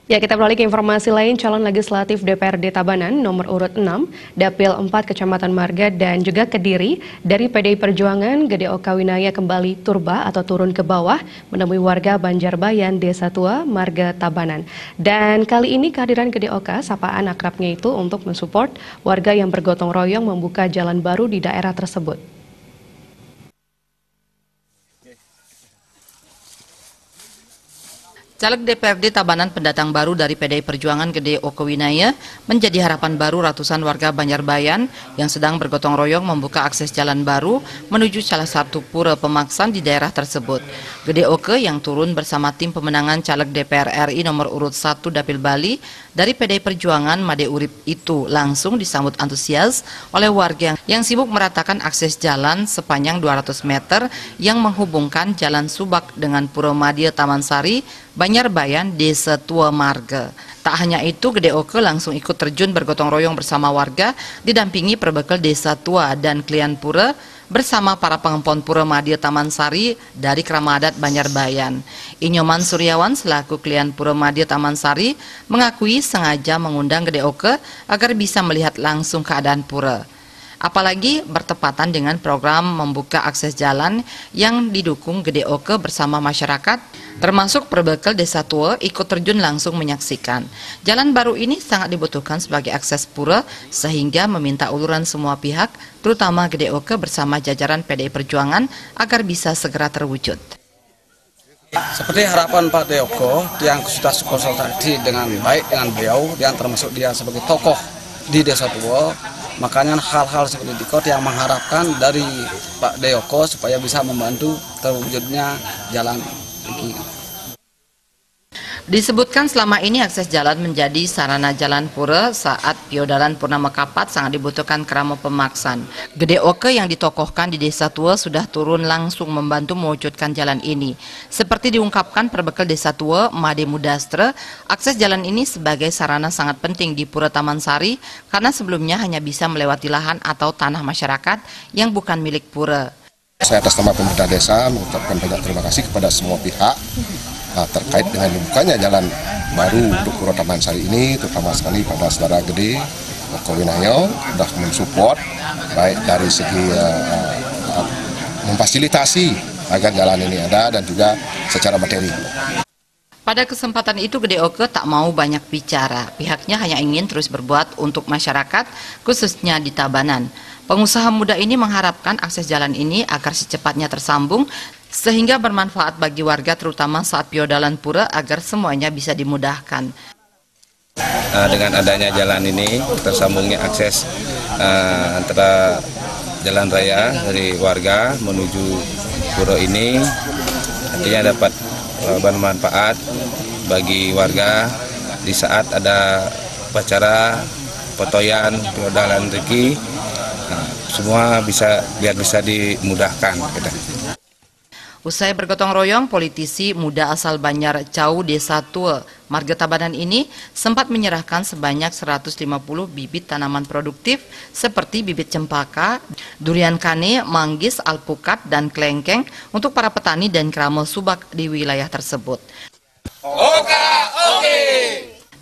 Ya, kita beralih ke informasi lain. Calon legislatif DPRD Tabanan nomor urut 6, Dapil 4 Kecamatan Marga dan juga Kediri dari PDI Perjuangan Gede Oka Winaya kembali turba atau turun ke bawah menemui warga Banjarbayan Desa Tua Marga Tabanan. Dan kali ini kehadiran Gede Oka, sapaan akrabnya itu untuk mensupport warga yang bergotong royong membuka jalan baru di daerah tersebut. Caleg DPRD Tabanan pendatang baru dari PDI Perjuangan Gede Oka Winaya menjadi harapan baru ratusan warga Banjarbayan yang sedang bergotong royong membuka akses jalan baru menuju salah satu pura pemaksan di daerah tersebut. Gede Oka yang turun bersama tim pemenangan caleg DPR RI nomor urut 1 Dapil Bali dari PDI Perjuangan Made Urip itu langsung disambut antusias oleh warga yang sibuk meratakan akses jalan sepanjang 200 meter yang menghubungkan Jalan Subak dengan Pura Madya Taman Sari, Banjarbayan, Desa Tua Marga. Tak hanya itu, Gede Oka langsung ikut terjun bergotong royong bersama warga, didampingi perbekal Desa Tua dan Klien Pura bersama para pengempon Pura Madya Taman Sari dari Kramadat Banjarbayan. Inyoman Suryawan selaku Klien Pura Madya Taman Sari mengakui sengaja mengundang Gede Oka agar bisa melihat langsung keadaan pura. Apalagi bertepatan dengan program membuka akses jalan yang didukung Gede Oka bersama masyarakat, termasuk perbekal Desa Tua ikut terjun langsung menyaksikan. Jalan baru ini sangat dibutuhkan sebagai akses pura sehingga meminta uluran semua pihak, terutama Gede Oka bersama jajaran PDI Perjuangan agar bisa segera terwujud. Seperti harapan Pak Gede Oka yang sudah konsultasi dengan baik dengan beliau, yang termasuk dia sebagai tokoh di Desa Tua. Makanya hal-hal seperti itu yang mengharapkan dari Pak Gede Oka supaya bisa membantu terwujudnya jalan ini. Disebutkan selama ini akses jalan menjadi sarana jalan pura saat piodalan Purnama Kapat sangat dibutuhkan kerama pemaksan. Gede Oka yang ditokohkan di Desa Tua sudah turun langsung membantu mewujudkan jalan ini. Seperti diungkapkan perbekal Desa Tua, Made Mudastra, akses jalan ini sebagai sarana sangat penting di Pura Taman Sari karena sebelumnya hanya bisa melewati lahan atau tanah masyarakat yang bukan milik pura. Saya atas nama pemerintah desa mengucapkan banyak terima kasih kepada semua pihak terkait dengan dibukanya jalan baru untuk Pura Taman Sari ini, terutama sekali pada saudara Gede Oka Winaya sudah mensupport baik dari segi memfasilitasi agar jalan ini ada dan juga secara materi. Pada kesempatan itu Gede Oka tak mau banyak bicara, pihaknya hanya ingin terus berbuat untuk masyarakat khususnya di Tabanan. Pengusaha muda ini mengharapkan akses jalan ini agar secepatnya tersambung sehingga bermanfaat bagi warga terutama saat piodalan pura agar semuanya bisa dimudahkan. Dengan adanya jalan ini tersambungnya akses antara jalan raya dari warga menuju pura ini artinya dapat bermanfaat bagi warga di saat ada upacara potoyan piodalan reki, semua biar bisa dimudahkan. Usai bergotong royong, politisi muda asal Banjar Cau Desa Tua Marga Tabanan ini sempat menyerahkan sebanyak 150 bibit tanaman produktif seperti bibit cempaka, durian kane, manggis, alpukat, dan kelengkeng untuk para petani dan kerama subak di wilayah tersebut.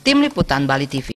Tim Liputan Bali TV.